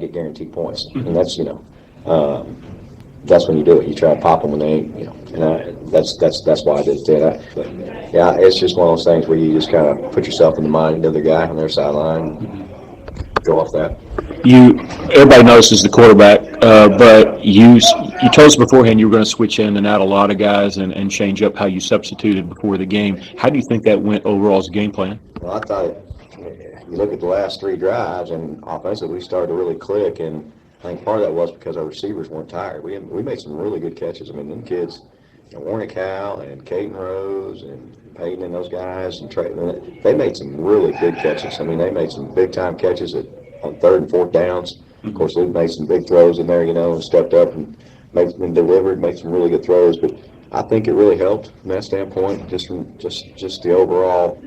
get guaranteed points. And that's, that's when you do it. You try to pop them when they ain't, and that's why I did it. But yeah, it's just one of those things where you just kind of put yourself in the mind of the other guy on their sideline and go off that. Everybody notices the quarterback, but you told us beforehand you were going to switch in and out a lot of guys and change up how you substituted before the game. How do you think that went overall as a game plan? Well, I thought you look at the last 3 drives, and offensively we started to really click, and I think part of that was because our receivers weren't tired. We made some really good catches. I mean, them kids, Warren Cal and Caden Rose and Peyton and those guys, and Trey, they made some really good catches. I mean, they made some big-time catches on 3rd and 4th downs. Of course, they made some big throws in there, and stepped up and made some really good throws. But I think it really helped from that standpoint, just the overall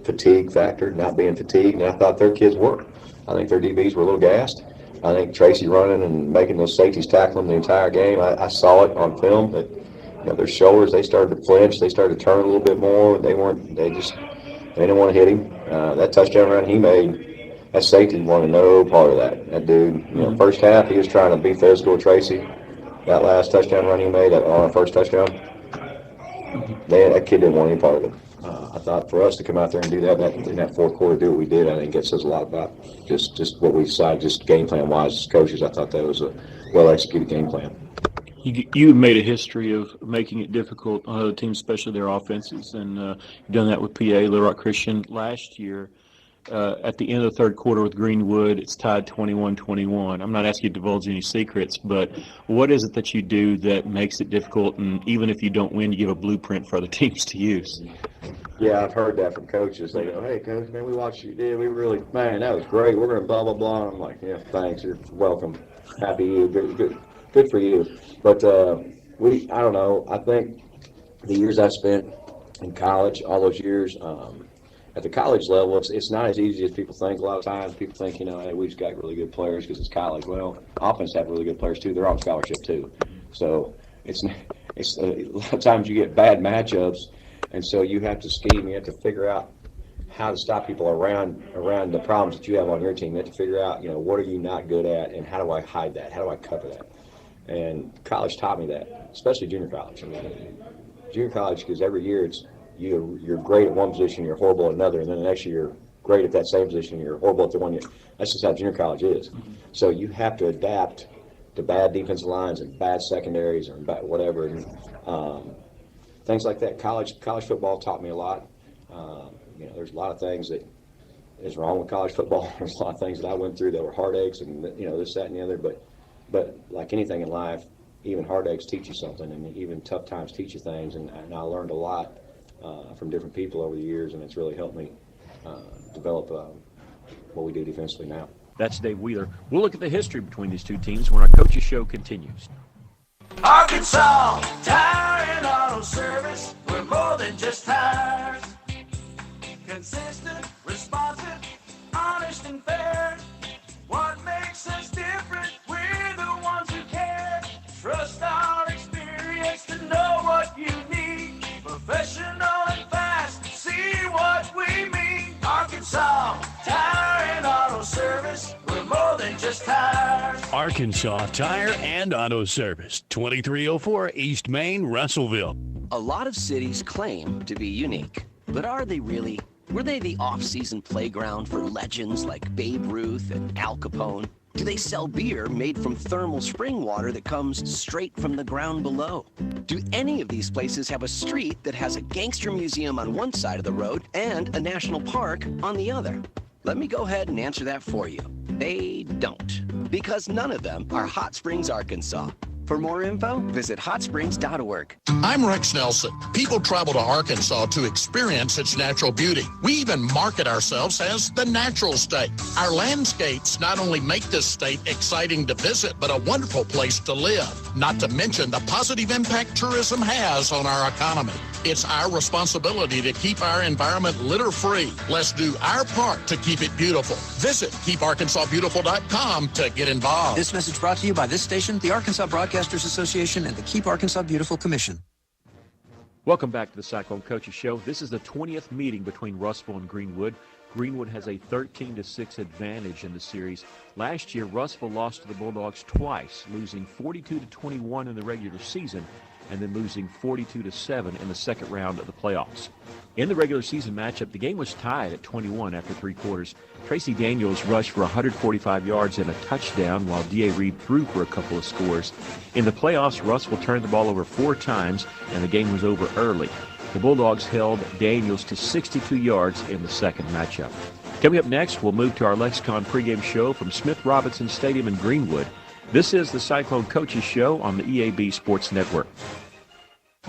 fatigue factor, not being fatigued. And I thought their kids were. I think their DBs were a little gassed. I think Tracy running and making those safeties tackle them the entire game. I saw it on film that their shoulders, they started to flinch, they started to turn a little bit more. They didn't want to hit him. That touchdown run he made, that safety wanted no part of that. That dude, first half he was trying to be physical with Tracy. That last touchdown run he made on our first touchdown, that kid didn't want any part of it. I thought for us to come out there and do that in that 4th quarter, do what we did, I think it says a lot about just what we decided, just game plan wise as coaches. I thought that was a well executed game plan. You made a history of making it difficult on other teams, especially their offenses, and you've done that with PA, Little Rock Christian. Last year, at the end of the 3rd quarter with Greenwood, it's tied 21-21. I'm not asking you to divulge any secrets, but what is it that you do that makes it difficult, and even if you don't win, you give a blueprint for other teams to use? Yeah, I've heard that from coaches. They go, "Hey, coach, man, we watched you did. We really, man, that was great. We're going to blah, blah, blah." And I'm like, "Yeah, thanks. You're welcome. Happy you. Good for you." But I don't know. I think the years I spent in college, all those years, at the college level, it's not as easy as people think. A lot of times people think, hey, we just got really good players because it's college. Well, offense have really good players too. They're on scholarship too. So it's a lot of times you get bad matchups, and so you have to scheme. You have to figure out how to stop people around the problems that you have on your team. You have to figure out, what are you not good at, and how do I hide that? How do I cover that? And college taught me that, especially junior college. I mean, junior college, because every year you're great at one position, you're horrible at another, and then the next year you're great at that same position, you're horrible at the one. That's just how junior college is. So you have to adapt to bad defensive lines and bad secondaries or whatever, and things like that. College football taught me a lot. There's a lot of things that is wrong with college football. There's a lot of things that I went through that were heartaches and this, that, and the other. But like anything in life, even heartaches teach you something, and even tough times teach you things. And I learned a lot from different people over the years, and it's really helped me develop what we do defensively now. That's Dave Wheeler. We'll look at the history between these two teams when our Coaches Show continues. Arkansas Tire and Auto Service, we're more than just tires. Consistent, responsive, honest and fair. What makes us different? We're the ones who care. Trust our experience to know what you need. Professional and fast, see what we mean. Arkansas Tire and Auto Service, we're more than just tires. Arkansas Tire and Auto Service, 2304 East Main, Russellville. A lot of cities claim to be unique, but are they really? Were they the off-season playground for legends like Babe Ruth and Al Capone? Do they sell beer made from thermal spring water that comes straight from the ground below? Do any of these places have a street that has a gangster museum on one side of the road and a national park on the other? Let me go ahead and answer that for you. They don't, because none of them are Hot Springs, Arkansas. For more info, visit hotsprings.org. I'm Rex Nelson. People travel to Arkansas to experience its natural beauty. We even market ourselves as the natural state. Our landscapes not only make this state exciting to visit, but a wonderful place to live. Not to mention the positive impact tourism has on our economy. It's our responsibility to keep our environment litter-free. Let's do our part to keep it beautiful. Visit keeparkansasbeautiful.com to get involved. This message brought to you by this station, the Arkansas Broadcasters Association, and the Keep Arkansas Beautiful Commission. Welcome back to the Cyclone Coaches Show. This is the 20th meeting between Russellville and Greenwood. Greenwood has a 13-6 advantage in the series. Last year, Russellville lost to the Bulldogs twice, losing 42-21 in the regular season and then losing 42-7 in the second round of the playoffs. In the regular season matchup, the game was tied at 21 after three quarters. Tracy Daniels rushed for 145 yards and a touchdown, while D.A. Reed threw for a couple of scores. In the playoffs, Russellville turned the ball over 4 times, and the game was over early. The Bulldogs held Daniels to 62 yards in the second matchup. Coming up next, we'll move to our Lexicon pregame show from Smith Robinson Stadium in Greenwood. This is the Cyclone Coaches Show on the EAB Sports Network.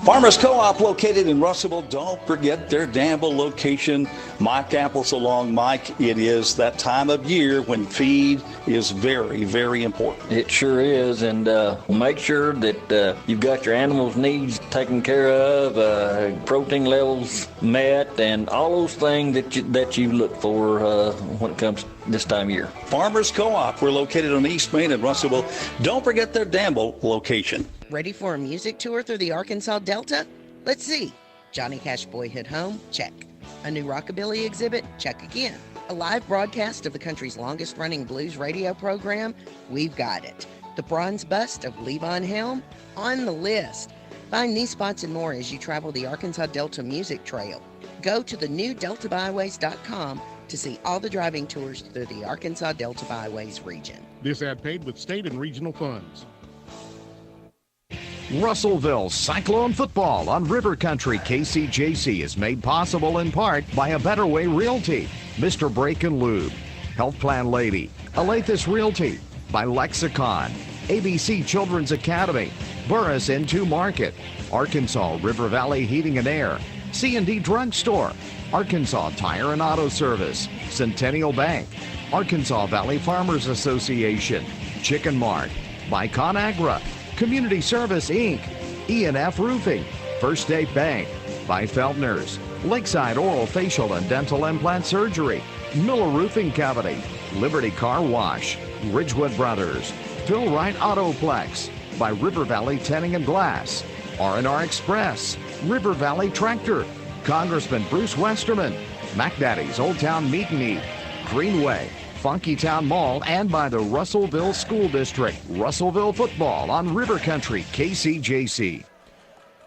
Farmers Co-op located in Russellville. Don't forget their Danville location. Mike Apples along Mike. It is that time of year when feed is very, very important. It sure is, and make sure that you've got your animals' needs taken care of, protein levels met, and all those things that you look for when it comes this time of year. Farmers Co-op. We're located on East Main in Russellville. Don't forget their Danville location. Ready for a music tour through the Arkansas Delta? Let's see. Johnny Cash Boyhood Home? Check. A new rockabilly exhibit? Check again. A live broadcast of the country's longest-running blues radio program? We've got it. The bronze bust of Levon Helm? On the list. Find these spots and more as you travel the Arkansas Delta Music Trail. Go to thenewdeltabyways.com to see all the driving tours through the Arkansas Delta Byways region. This ad paid with state and regional funds. Russellville Cyclone football on River Country KCJC is made possible in part by A Better Way Realty, Mr. Brake and Lube, Health Plan Lady, Alathus Realty, by Lexicon, ABC Children's Academy, Burris N2 Market, Arkansas River Valley Heating and Air, C&D Drugstore, Arkansas Tire and Auto Service, Centennial Bank, Arkansas Valley Farmers Association, Chicken Mart, by ConAgra, Community Service, Inc., E&F Roofing, First State Bank, by Feltner's, Lakeside Oral Facial and Dental Implant Surgery, Miller Roofing Company, Liberty Car Wash, Ridgewood Brothers, Phil Wright Autoplex, by River Valley Tinting and Glass, R&R Express, River Valley Tractor, Congressman Bruce Westerman, Mac Daddy's Old Town Meat and Eat, Greenway, Funky Town Mall, and by the Russellville School District. Russellville football on River Country KCJC.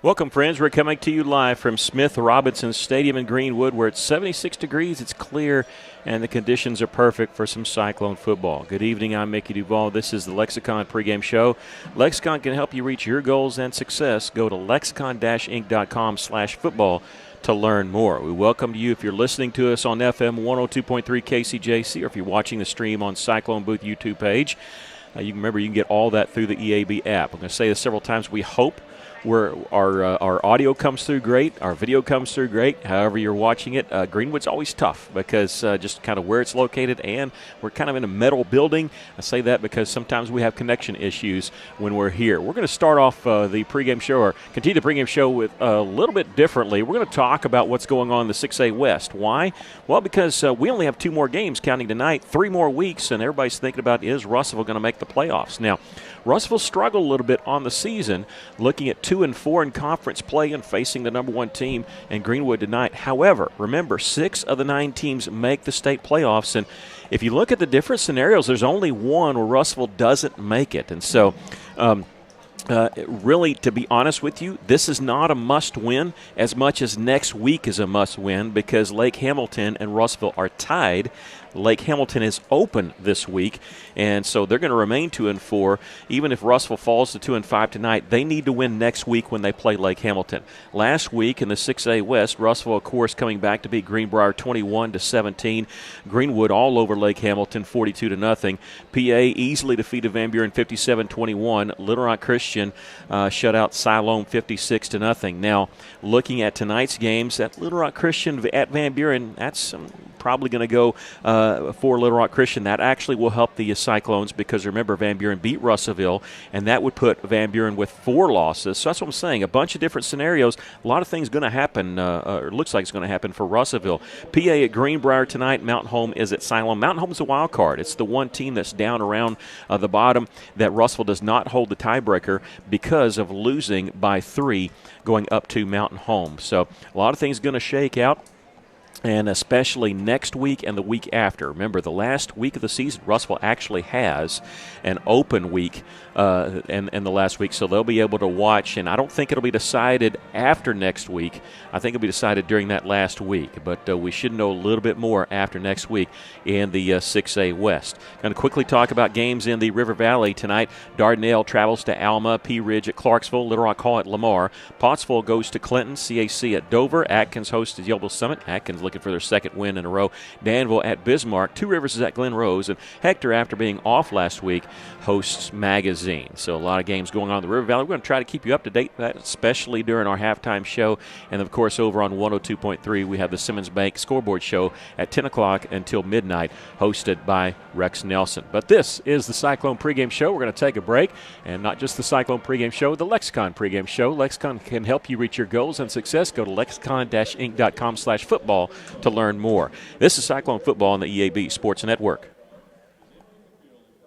Welcome, friends. We're coming to you live from Smith Robinson Stadium in Greenwood, where it's 76 degrees, it's clear, and the conditions are perfect for some Cyclone football. Good evening. I'm Mickey Duvall. This is the Lexicon pregame show. Lexicon can help you reach your goals and success. Go to lexicon-inc.com/football to learn more. We welcome you if you're listening to us on FM 102.3 KCJC, or if you're watching the stream on Cyclone Booth YouTube page. You can remember you can get all that through the EAB app. I'm going to say this several times. We hope our audio comes through great, our video comes through great. However you're watching it, Greenwood's always tough because just kind of where it's located, and we're kind of in a metal building. I say that because sometimes we have connection issues when we're here. We're going to start off the pregame show, or continue the pregame show, with a little bit differently. We're going to talk about what's going on in the 6A West. Why? Well, because we only have 2 more games counting tonight, 3 more weeks, and everybody's thinking about, is Russellville going to make the playoffs? Now, Russellville struggled a little bit on the season, looking at 2-4 in conference play and facing the number 1 team in Greenwood tonight. However, remember, 6 of the 9 teams make the state playoffs, and if you look at the different scenarios, there's only one where Russellville doesn't make it. And so, really, to be honest with you, this is not a must-win as much as next week is a must-win, because Lake Hamilton and Russellville are tied. Lake Hamilton is open this week, and so they're going to remain 2-4. Even if Russellville falls to 2-5 tonight, they need to win next week when they play Lake Hamilton. Last week in the 6A West, Russellville, of course, coming back to beat Greenbrier 21-17. Greenwood all over Lake Hamilton 42-0. PA easily defeated Van Buren 57-21. Little Rock Christian shut out Cyclone 56-0. Now, looking at tonight's games, at Little Rock Christian at Van Buren, that's probably going to go for Little Rock Christian. That actually will help the Cyclones, because remember, Van Buren beat Russellville, and that would put Van Buren with 4 losses. So that's what I'm saying. A bunch of different scenarios. A lot of things going to happen, or looks like it's going to happen for Russellville. PA at Greenbrier tonight. Mountain Home is at Cyclone. Mountain Home is a wild card. It's the one team that's down around the bottom that Russellville does not hold the tiebreaker because of losing by 3 going up to Mountain Home. So a lot of things going to shake out. and especially next week and the week after. Remember, the last week of the season, Russellville actually has an open week in the last week, so they'll be able to watch, and I don't think it'll be decided after next week. I think it'll be decided during that last week, but we should know a little bit more after next week in the 6A West. Going to quickly talk about games in the River Valley tonight. Dardanelle travels to Alma, Pea Ridge at Clarksville, Little Rock Hall at Lamar. Pottsville goes to Clinton, CAC at Dover. Atkins hosts Yellowville Summit. Atkins looking for their second win in a row. Danville at Bismarck. Two Rivers is at Glen Rose. And Hector, after being off last week, hosts Magazine. So a lot of games going on in the River Valley. We're going to try to keep you up to date, especially during our halftime show. And, of course, over on 102.3, we have the Simmons Bank Scoreboard Show at 10 o'clock until midnight, hosted by Rex Nelson. But this is the Cyclone Pregame Show. We're going to take a break. And not just the Cyclone Pregame Show, the Lexicon Pregame Show. Lexicon can help you reach your goals and success. Go to lexicon-inc.com/football to learn more. This is Cyclone Football on the EAB Sports Network.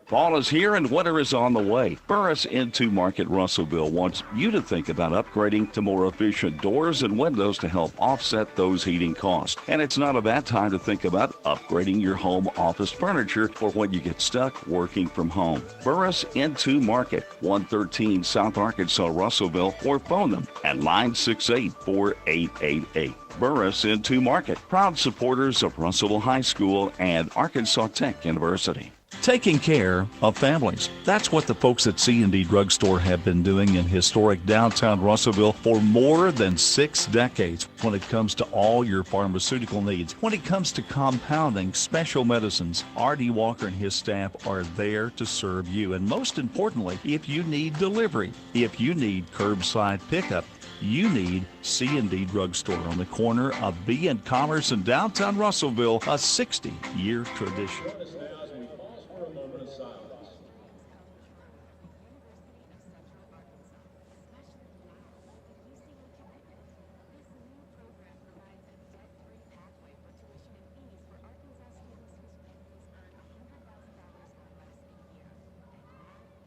Fall is here and winter is on the way. Burris Into Market Russellville wants you to think about upgrading to more efficient doors and windows to help offset those heating costs. And it's not a bad time to think about upgrading your home office furniture for when you get stuck working from home. Burris Into Market, 113 South Arkansas, Russellville, or phone them at 968-4888. Burris Into Market, proud supporters of Russellville High School and Arkansas Tech University. Taking care of families. That's what the folks at C&D Drugstore have been doing in historic downtown Russellville for more than 6 decades when it comes to all your pharmaceutical needs. When it comes to compounding special medicines, R.D. Walker and his staff are there to serve you. And most importantly, if you need delivery, if you need curbside pickup, you need C&D Drugstore on the corner of B and Commerce in downtown Russellville, a 60-year tradition.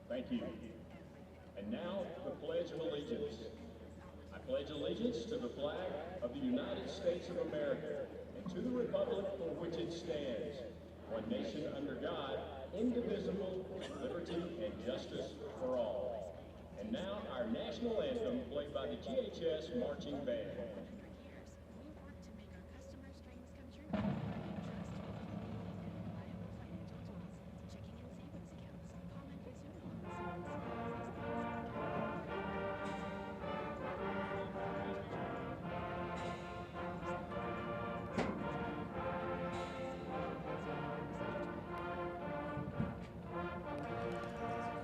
Thank you. And now, the Pledge of Allegiance. I pledge allegiance to the flag of the United States of America and to the republic for which it stands, one nation under God, indivisible, with liberty and justice for all. And now, our national anthem played by the GHS Marching Band.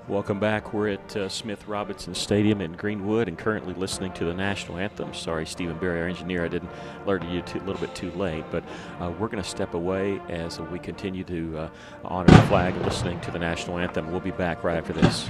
Welcome back. We're at Smith Robinson Stadium in Greenwood and currently listening to the national anthem. Sorry, Stephen Berry, our engineer, I didn't alert you a little bit too late, but we're going to step away as we continue to honor the flag and listening to the national anthem. We'll be back right after this.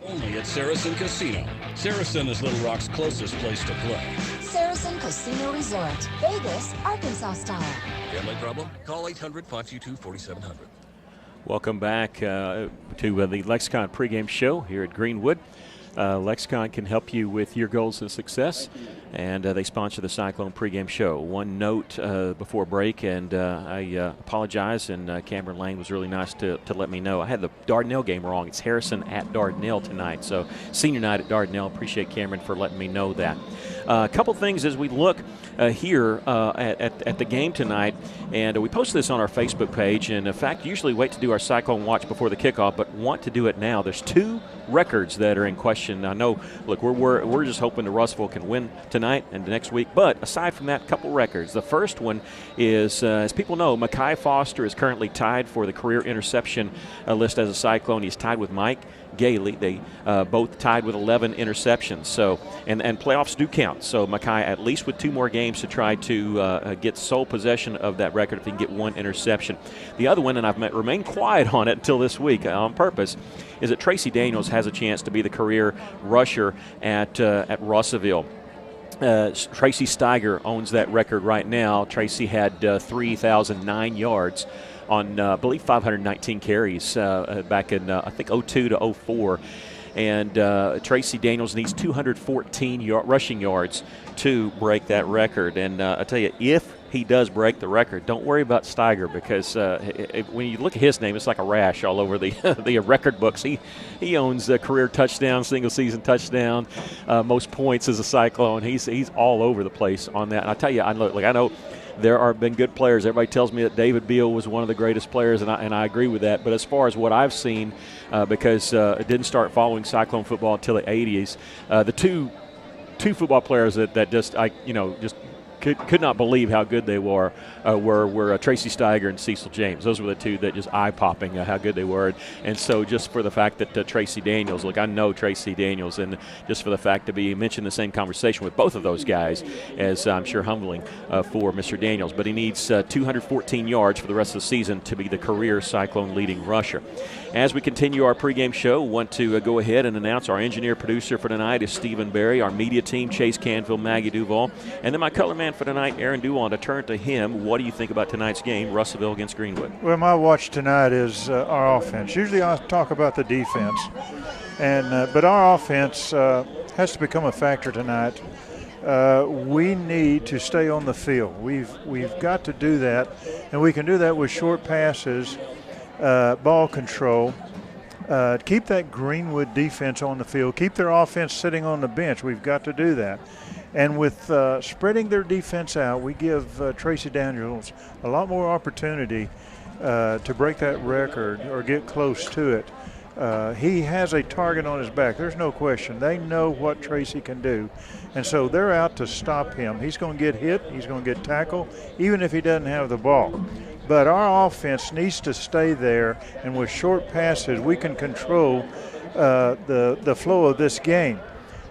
Only at Saracen Casino. Saracen is Little Rock's closest place to play. Saracen Casino Resort, Vegas, Arkansas style. Gambling problem? Call 800-522-4700. Welcome back to the Lexicon pregame show here at Greenwood. Lexicon can help you with your goals and success. and they sponsor the Cyclone pregame show. One note before break, and I apologize, and Cameron Lane was really nice to let me know. I had the Dardanelle game wrong. It's Harrison at Dardanelle tonight, so senior night at Dardanelle. Appreciate Cameron for letting me know that. A couple things as we look here at the game tonight, and we posted this on our Facebook page, and in fact usually wait to do our Cyclone Watch before the kickoff, but want to do it now. There's 2 records that are in question. I know, look, we're just hoping that Russellville can win tonight and next week, but aside from that, a couple records. The first one is, as people know, Mekhi Foster is currently tied for the career interception list as a Cyclone. He's tied with Mike Gailey. They both tied with 11 interceptions. So, and playoffs do count. So Mekhi, at least with 2 more games to try to get sole possession of that record if he can get 1 interception. The other one, and I've remained quiet on it until this week on purpose, is that Tracy Daniels has a chance to be the career rusher at Russellville. Tracy Steiger owns that record right now. Tracy had 3,009 yards on, I believe, 519 carries back in, I think, 02 to 04. And Tracy Daniels needs 214 rushing yards to break that record. And I tell you, if he does break the record, don't worry about Steiger, because when you look at his name, it's like a rash all over the record books. He owns a career touchdown, single season touchdown, most points as a Cyclone. He's all over the place on that. And I tell you, I know there have been good players. Everybody tells me that David Beal was one of the greatest players, and I agree with that. But as far as what I've seen, because it didn't start following Cyclone football until the 80s, the two football players that just could not believe how good they were Tracy Steiger and Cecil James. Those were the 2 that just eye-popping how good they were. And so just for the fact that Tracy Daniels, look, I know Tracy Daniels, and just for the fact to be mentioned in the same conversation with both of those guys, as I'm sure humbling for Mr. Daniels. But he needs 214 yards for the rest of the season to be the career Cyclone leading rusher. As we continue our pregame show, want to go ahead and announce our engineer-producer for tonight is Stephen Berry, our media team, Chase Canville, Maggie Duval, and then my color man for tonight, Aaron Duval. To turn to him, what do you think about tonight's game, Russellville against Greenwood? Well, my watch tonight is our offense. Usually I talk about the defense, but our offense has to become a factor tonight. We need to stay on the field. We've got to do that, and we can do that with short passes, ball control. Keep that Greenwood defense on the field. Keep their offense sitting on the bench. We've got to do that. And with spreading their defense out, we give Tracy Daniels a lot more opportunity to break that record or get close to it. He has a target on his back. There's no question. They know what Tracy can do. And so they're out to stop him. He's going to get hit. He's going to get tackled, even if he doesn't have the ball. But our offense needs to stay there, and with short passes, we can control the flow of this game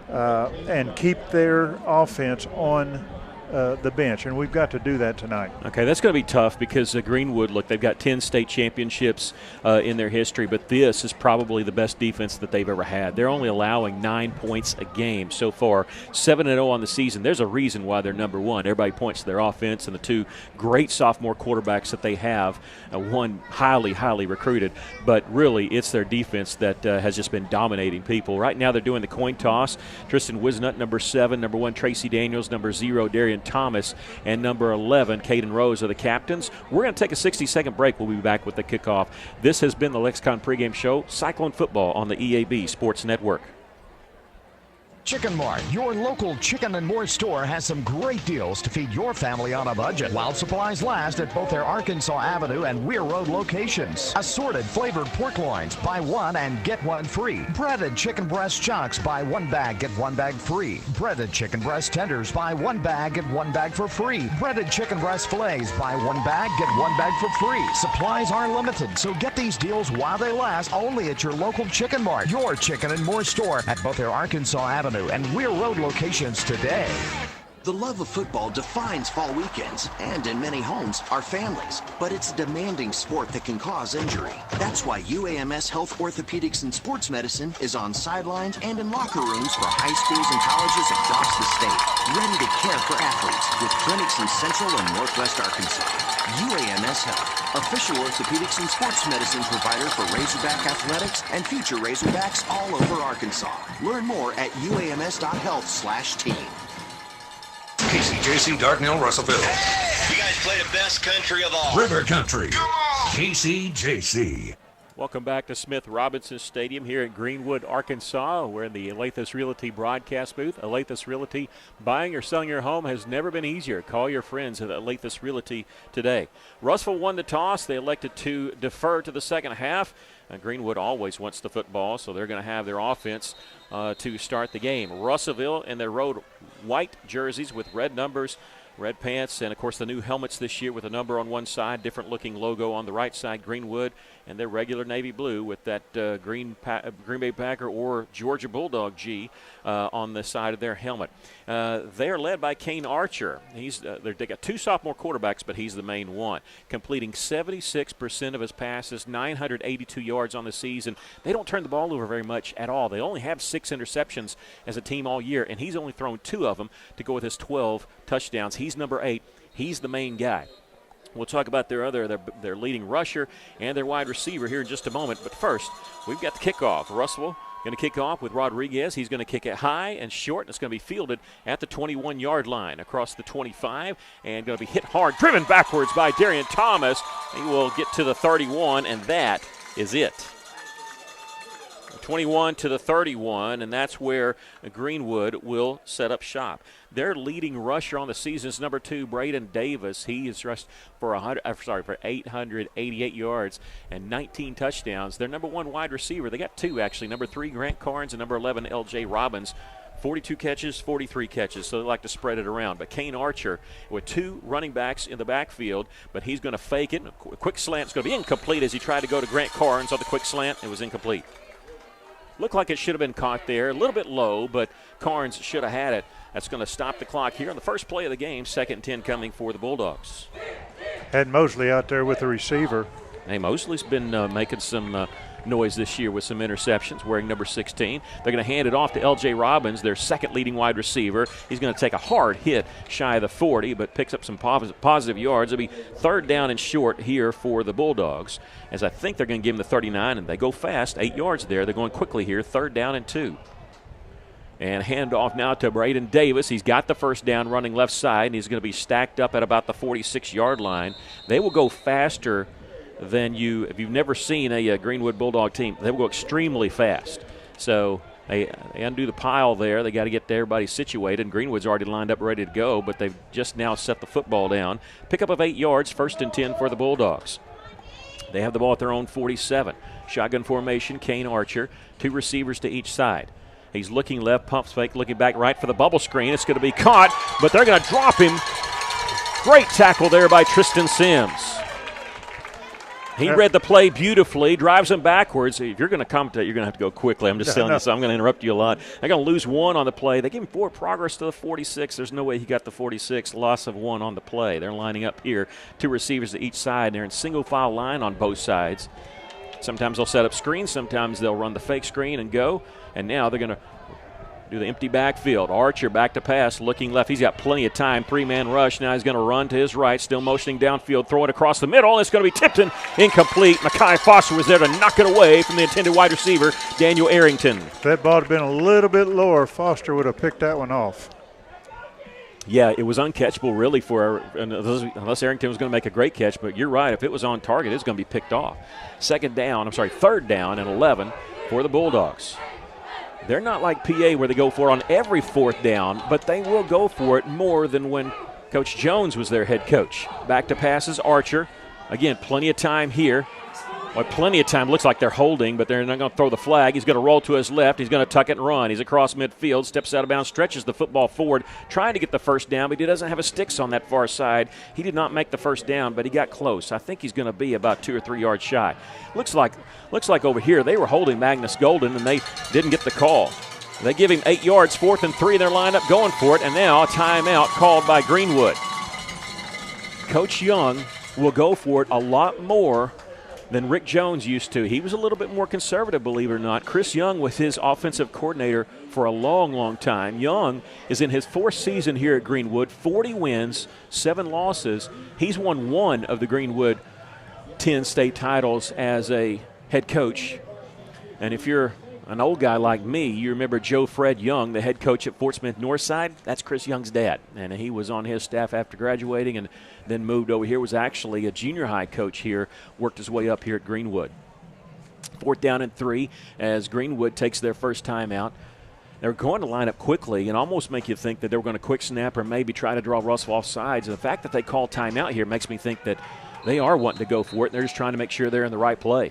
and keep their offense on the bench, and we've got to do that tonight. Okay, that's going to be tough because Greenwood, look, they've got 10 state championships in their history, but this is probably the best defense that they've ever had. They're only allowing 9 points a game so far, 7-0 on the season. There's a reason why they're number one. Everybody points to their offense and the 2 great sophomore quarterbacks that they have, one highly, highly recruited, but really it's their defense that has just been dominating people. Right now they're doing the coin toss. Tristan Wisnut, number 7, number 1, Tracy Daniels, number 0, Darian Thomas, and number 11, Caden Rose are the captains. We're going to take a 60-second break. We'll be back with the kickoff. This has been the Lexicon pregame show, Cyclone Football on the EAB Sports Network. Chicken Mart, your local chicken and more store, has some great deals to feed your family on a budget while supplies last at both their Arkansas Avenue and Weir Road locations. Assorted flavored pork loins, buy 1 and get 1 free. Breaded chicken breast chunks, buy 1 bag, get 1 bag free. Breaded chicken breast tenders, buy 1 bag, get 1 bag for free. Breaded chicken breast fillets, buy 1 bag, get 1 bag for free. Supplies are limited, so get these deals while they last only at your local Chicken Mart, your chicken and more store at both their Arkansas Avenue and Weir Road locations today. The love of football defines fall weekends, and in many homes, our families. But it's a demanding sport that can cause injury. That's why UAMS Health Orthopedics and Sports Medicine is on sidelines and in locker rooms for high schools and colleges across the state, ready to care for athletes with clinics in Central and Northwest Arkansas. UAMS Health, official orthopedics and sports medicine provider for Razorback Athletics and future Razorbacks all over Arkansas. Learn more at uams.health/team. KCJC, Dardanelle, Russellville. You guys play the best country of all. River Country. KCJC. Welcome back to Smith Robinson Stadium here in Greenwood, Arkansas. We're in the Alathus Realty broadcast booth. Alathus Realty, buying or selling your home has never been easier. Call your friends at Alathus Realty today. Russellville won the toss. They elected to defer to the second half. Greenwood always wants the football, so they're going to have their offense to start the game. Russellville in their road white jerseys with red numbers, red pants, and, of course, the new helmets this year with a number on one side, different-looking logo on the right side, Greenwood, and their regular navy blue with that Green Bay Packer or Georgia Bulldog G on the side of their helmet. They are led by Kane Archer. They got two sophomore quarterbacks, but he's the main one, completing 76% of his passes, 982 yards on the season. They don't turn the ball over very much at all. They only have 6 interceptions as a team all year, and he's only thrown 2 of them to go with his 12 touchdowns. He's number 8. He's the main guy. We'll talk about their leading rusher and their wide receiver here in just a moment. But first, we've got the kickoff. Russellville going to kick off with Rodriguez. He's going to kick it high and short, and it's going to be fielded at the 21-yard line across the 25, and going to be hit hard, driven backwards by Darian Thomas. He will get to the 31, and that is it. 21 to the 31, and that's where Greenwood will set up shop. Their leading rusher on the season is number 2, Braden Davis. He has rushed for 888 yards and 19 touchdowns. Their number 1 wide receiver, they got 2 actually, number 3, Grant Carnes, and number 11, L.J. Robbins. 42 catches, 43 catches, so they like to spread it around. But Kane Archer with 2 running backs in the backfield, but he's going to fake it. A quick slant is going to be incomplete as he tried to go to Grant Carnes on the quick slant. It was incomplete. Looked like it should have been caught there. A little bit low, but Carnes should have had it. That's going to stop the clock here on the first play of the game. 2nd and 10 coming for the Bulldogs. Had Mosley out there with the receiver. Hey, Mosley's been making some noise this year with some interceptions, wearing number 16. They're going to hand it off to L.J. Robbins, their second leading wide receiver. He's going to take a hard hit shy of the 40, but picks up some positive yards. It'll be 3rd down and short here for the Bulldogs, as I think they're going to give him the 39, and they go fast, 8 yards there. They're going quickly here, 3rd down and 2. And hand off now to Braden Davis. He's got the first down running left side, and he's going to be stacked up at about the 46-yard line. They will go faster than if you've never seen a Greenwood Bulldog team, they will go extremely fast. So they undo the pile there. They got to get everybody situated, and Greenwood's already lined up ready to go, but they've just now set the football down. Pickup of 8 yards, 1st and 10 for the Bulldogs. They have the ball at their own 47. Shotgun formation, Kane Archer, 2 receivers to each side. He's looking left, pumps fake, looking back right for the bubble screen. It's going to be caught, but they're going to drop him. Great tackle there by Tristan Sims. He read the play beautifully, drives him backwards. If you're going to commentate, you're going to have to go quickly. I'm just telling you, so I'm going to interrupt you a lot. They're going to lose 1 on the play. They gave him 4 progress to the 46. There's no way he got the 46. Loss of 1 on the play. They're lining up here, 2 receivers to each side. They're in single file line on both sides. Sometimes they'll set up screens. Sometimes they'll run the fake screen and go. And now they're going to do the empty backfield. Archer back to pass, looking left. He's got plenty of time. 3-man rush. Now he's going to run to his right, still motioning downfield, throw it across the middle. It's going to be tipped and incomplete. Makai Foster was there to knock it away from the intended wide receiver, Daniel Arrington. If that ball had been a little bit lower, Foster would have picked that one off. Yeah, it was uncatchable really unless Arrington was going to make a great catch, but you're right. If it was on target, it's going to be picked off. 3rd down and 11 for the Bulldogs. They're not like PA where they go for it on every 4th down, but they will go for it more than when Coach Jones was their head coach. Back to passes, Archer. Again, plenty of time here. Well, plenty of time. Looks like they're holding, but they're not going to throw the flag. He's going to roll to his left. He's going to tuck it and run. He's across midfield, steps out of bounds, stretches the football forward, trying to get the first down, but he doesn't have his sticks on that far side. He did not make the first down, but he got close. I think he's going to be about 2 or 3 yards shy. Looks like over here they were holding Magnus Golden, and they didn't get the call. They give him 8 yards, 4th and 3. They're lined up going for it, and now a timeout called by Greenwood. Coach Young will go for it a lot more than Rick Jones used to. He was a little bit more conservative, believe it or not. Chris Young was his offensive coordinator for a long, long time. Young is in his 4th season here at Greenwood, 40 wins, 7 losses. He's won 1 of the Greenwood 10 state titles as a head coach. And if you're an old guy like me, you remember Joe Fred Young, the head coach at Fort Smith Northside? That's Chris Young's dad. And he was on his staff after graduating and then moved over here, was actually a junior high coach here, worked his way up here at Greenwood. 4th down and 3 as Greenwood takes their first time out. They're going to line up quickly and almost make you think that they were going to quick snap or maybe try to draw Russell off sides. And the fact that they call timeout here makes me think that they are wanting to go for it. They're just trying to make sure they're in the right play.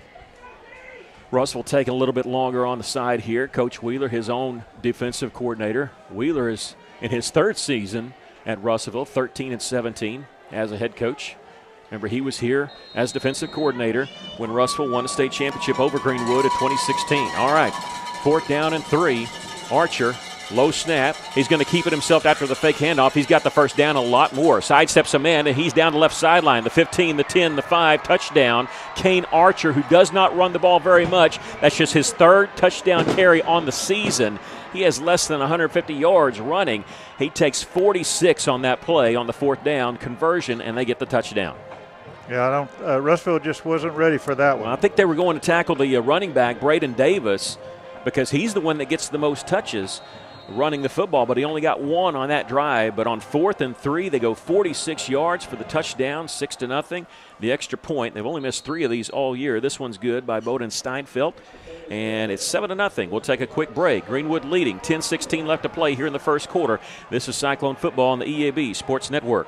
Russell taking a little bit longer on the side here. Coach Wheeler, his own defensive coordinator. Wheeler is in his 3rd season at Russellville, 13-17 as a head coach. Remember, he was here as defensive coordinator when Russellville won a state championship over Greenwood in 2016. All right, 4th down and 3. Archer, low snap. He's going to keep it himself after the fake handoff. He's got the first down, a lot more. Sidesteps a man, and he's down the left sideline. The 15, the 10, the 5, touchdown. Kane Archer, who does not run the ball very much. That's just his 3rd touchdown carry on the season. He has less than 150 yards running. He takes 46 on that play on the 4th down conversion, and they get the touchdown. Yeah, Russellville just wasn't ready for that one. Well, I think they were going to tackle the running back, Braden Davis, because he's the one that gets the most touches running the football, but he only got 1 on that drive. But on 4th and 3, they go 46 yards for the touchdown, 6-0. The extra point, they've only missed 3 of these all year. This one's good by Bowden Steinfeld, and it's 7-0. We'll take a quick break. Greenwood leading, 10-16 left to play here in the first quarter. This is Cyclone Football on the EAB Sports Network.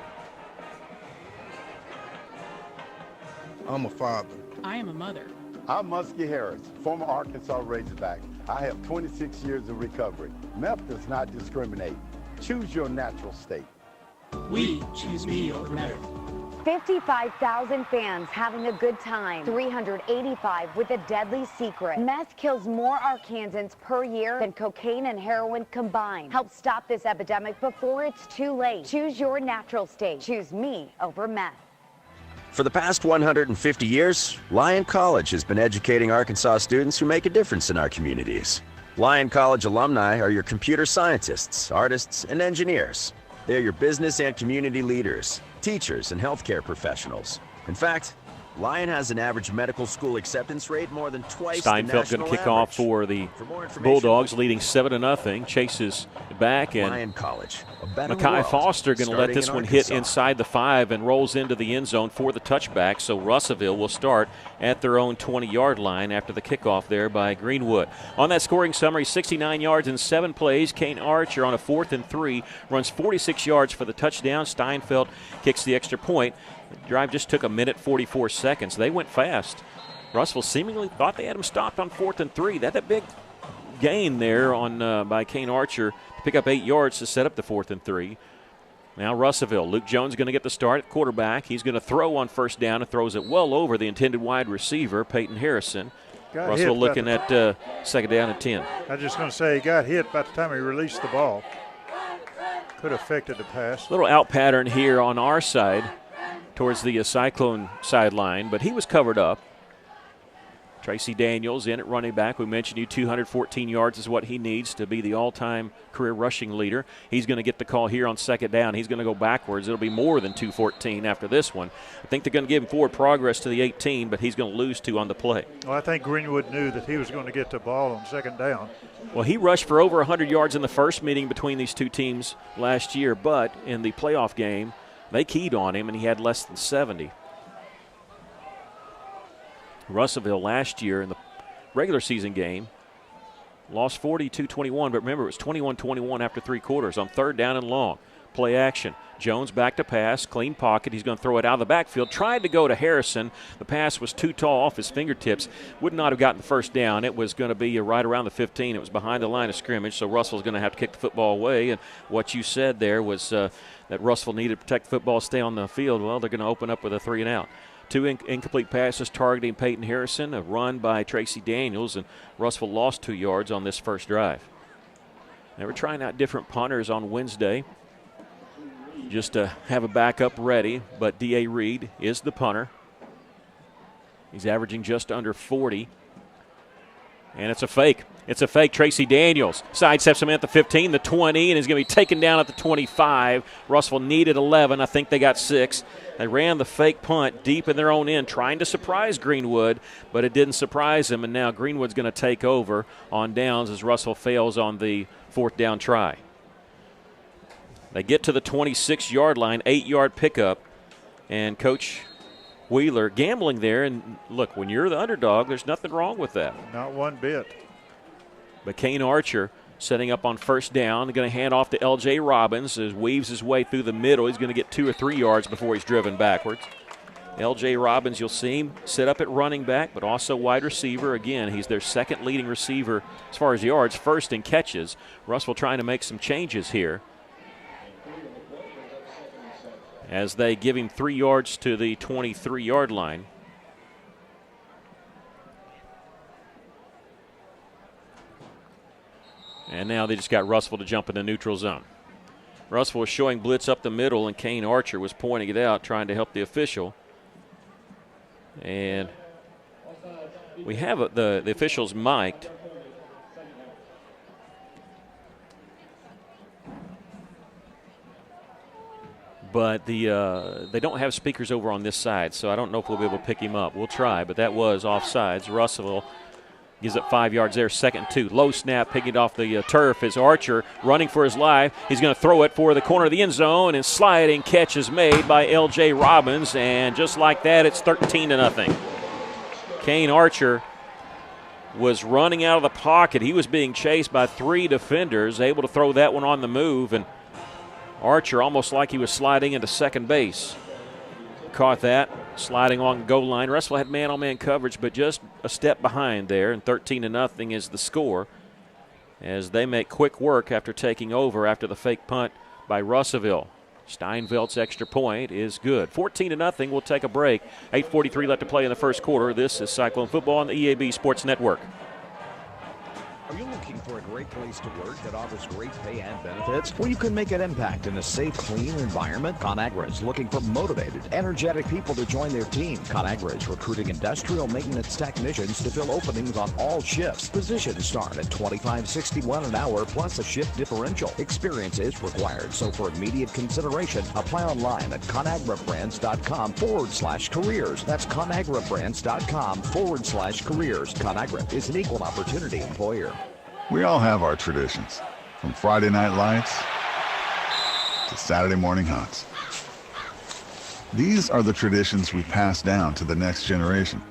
I'm a father. I am a mother. I'm Muskie Harris, former Arkansas Razorback. I have 26 years of recovery. Meth does not discriminate. Choose your natural state. We choose me over meth. 55,000 fans having a good time. 385 with a deadly secret. Meth kills more Arkansans per year than cocaine and heroin combined. Help stop this epidemic before it's too late. Choose your natural state. Choose me over meth. For the past 150 years, Lyon College has been educating Arkansas students who make a difference in our communities. Lyon College alumni are your computer scientists, artists, and engineers. They are your business and community leaders, teachers, and healthcare professionals. In fact, Lyon has an average medical school acceptance rate more than twice Steinfeld the national going to kick average. off for the Bulldogs, leading 7-0. Chases back, and Lyon College, a better Mackay world, Foster going to let this one hit inside the 5 and rolls into the end zone for the touchback. So Russellville will start at their own 20-yard line after the kickoff there by Greenwood. On that scoring summary, 69 yards in 7 plays. Kane Archer on a 4th and 3 runs 46 yards for the touchdown. Steinfeld kicks the extra point. The drive just took 1:44 seconds. They went fast. Russellville seemingly thought they had him stopped on 4th and 3. That a big gain there on by Kane Archer to pick up 8 yards to set up the 4th and 3. Now Russellville. Luke Jones going to get the start at quarterback. He's going to throw on 1st down and throws it well over the intended wide receiver, Peyton Harrison. Russellville looking at 2nd down and 10. I was just going to say he got hit by the time he released the ball. Could have affected the pass. Little out pattern here on our side towards the Cyclone sideline, but he was covered up. Tracy Daniels in at running back. We mentioned you 214 yards is what he needs to be the all-time career rushing leader. He's going to get the call here on 2nd down. He's going to go backwards. It'll be more than 214 after this one. I think they're going to give him forward progress to the 18, but he's going to lose 2 on the play. Well, I think Greenwood knew that he was going to get the ball on 2nd down. Well, he rushed for over 100 yards in the first meeting between these two teams last year, but in the playoff game, they keyed on him, and he had less than 70. Russellville last year in the regular season game lost 42-21, but remember it was 21-21 after 3 quarters on 3rd down and long. Play action. Jones back to pass, clean pocket. He's going to throw it out of the backfield. Tried to go to Harrison. The pass was too tall off his fingertips. Would not have gotten the 1st down. It was going to be right around the 15. It was behind the line of scrimmage, so Russell's going to have to kick the football away. And what you said there was that Russellville needed to protect the football, stay on the field. Well, they're going to open up with a 3 and out. 2 incomplete passes targeting Peyton Harrison, a run by Tracy Daniels, and Russellville lost 2 yards on this first drive. They were trying out different punters on Wednesday just to have a backup ready, but D.A. Reed is the punter. He's averaging just under 40. And it's a fake. It's a fake. Tracy Daniels sidesteps him at the 15, the 20, and is going to be taken down at the 25. Russellville needed 11. I think they got 6. They ran the fake punt deep in their own end, trying to surprise Greenwood, but it didn't surprise them, and now Greenwood's going to take over on downs as Russell fails on the 4th down try. They get to the 26-yard line, 8-yard pickup, and Coach Wheeler gambling there. And look, when you're the underdog, there's nothing wrong with that. Not one bit. But Kane Archer setting up on 1st down. They're going to hand off to L.J. Robbins as weaves his way through the middle. He's going to get 2 or 3 yards before he's driven backwards. L.J. Robbins, you'll see him set up at running back, but also wide receiver. Again, he's their 2nd leading receiver as far as yards, 1st in catches. Russell trying to make some changes here as they give him 3 yards to the 23-yard line. And now they just got Russellville to jump in the neutral zone. Russellville was showing blitz up the middle, and Kane Archer was pointing it out, trying to help the official. And we have the officials mic'd. But they don't have speakers over on this side, so I don't know if we'll be able to pick him up. We'll try, but that was offsides. Russellville gives up 5 yards there, 2nd and 2. Low snap, picking it off the turf as Archer running for his life. He's going to throw it for the corner of the end zone, and sliding catch is made by L.J. Robbins, and just like that, it's 13-0. Kane Archer was running out of the pocket. He was being chased by 3 defenders, able to throw that one on the move, and Archer almost like he was sliding into second base. Caught that, sliding along the goal line. Russellville had man-on-man coverage, but just a step behind there, and 13-0 is the score as they make quick work after taking over after the fake punt by Russellville. Steinfeld's extra point is good. 14-0, we'll take a break. 8:43 left to play in the first quarter. This is Cyclone Football on the EAB Sports Network. Are you looking for a great place to work that offers great pay and benefits, where you can make an impact in a safe, clean environment? ConAgra is looking for motivated, energetic people to join their team. ConAgra is recruiting industrial maintenance technicians to fill openings on all shifts. Positions start at $25.61 an hour plus a shift differential. Experience is required, so for immediate consideration, apply online at ConAgraBrands.com/careers. That's ConAgraBrands.com/careers. ConAgra is an equal opportunity employer. We all have our traditions, from Friday night lights to Saturday morning hunts. These are the traditions we pass down to the next generation.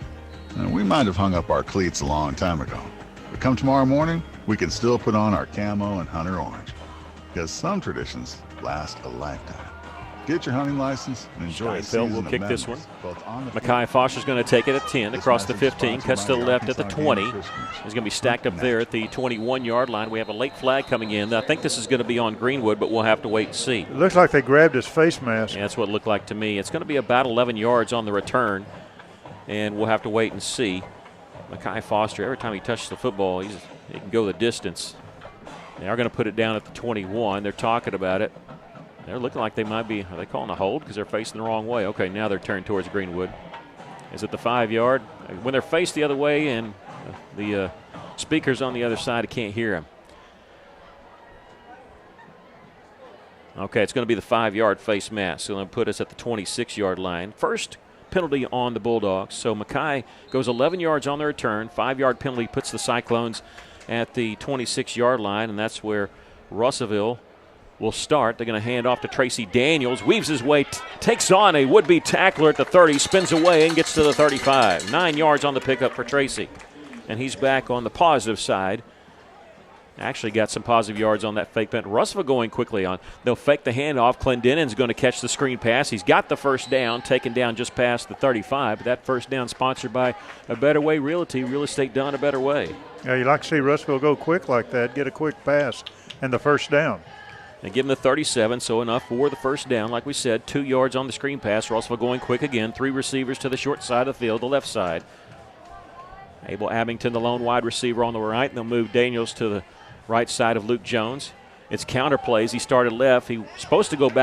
And we might have hung up our cleats a long time ago, but come tomorrow morning, we can still put on our camo and hunter orange, because some traditions last a lifetime. Get your hunting license and enjoy a season will of kick this memories, one. both on the Mackay Foster's going to take it at 10, across the 15, cuts to the left at the 20. He's going to be stacked up there at the 21-yard line. We have a late flag coming in. I think this is going to be on Greenwood, but we'll have to wait and see. It looks like they grabbed his face mask. Yeah, that's what it looked like to me. It's going to be about 11 yards on the return, and we'll have to wait and see. Mackay Foster, every time he touches the football, he can go the distance. They are going to put it down at the 21. They're talking about it. They're looking like they might be, are they calling a hold because they're facing the wrong way? Okay, now they're turned towards Greenwood. Is it the 5-yard? When they're faced the other way and the speakers on the other side, I can't hear them. Okay, it's going to be the 5-yard face mask. So they'll put us at the 26-yard line. First penalty on the Bulldogs. So Mackay goes 11 yards on the return. 5-yard penalty puts the Cyclones at the 26-yard line, and that's where Russellville will start. They're going to hand off to Tracy Daniels. Weaves his way, takes on a would-be tackler at the 30, spins away and gets to the 35. 9 yards on the pickup for Tracy. And he's back on the positive side. Actually got some positive yards on that fake punt. Russellville going quickly on. They'll fake the handoff. Clendenin's going to catch the screen pass. He's got the first down, taken down just past the 35. But that first down sponsored by A Better Way Realty. Real estate done a better way. Yeah, you like to see Russellville go quick like that, get a quick pass, and the first down. They give him the 37, so enough for the first down. Like we said, 2 yards on the screen pass. Russellville going quick again. 3 receivers to the short side of the field, the left side. Abel Abington, the lone wide receiver on the right, and they'll move Daniels to the right side of Luke Jones. It's counter plays. He started left. He was supposed to go back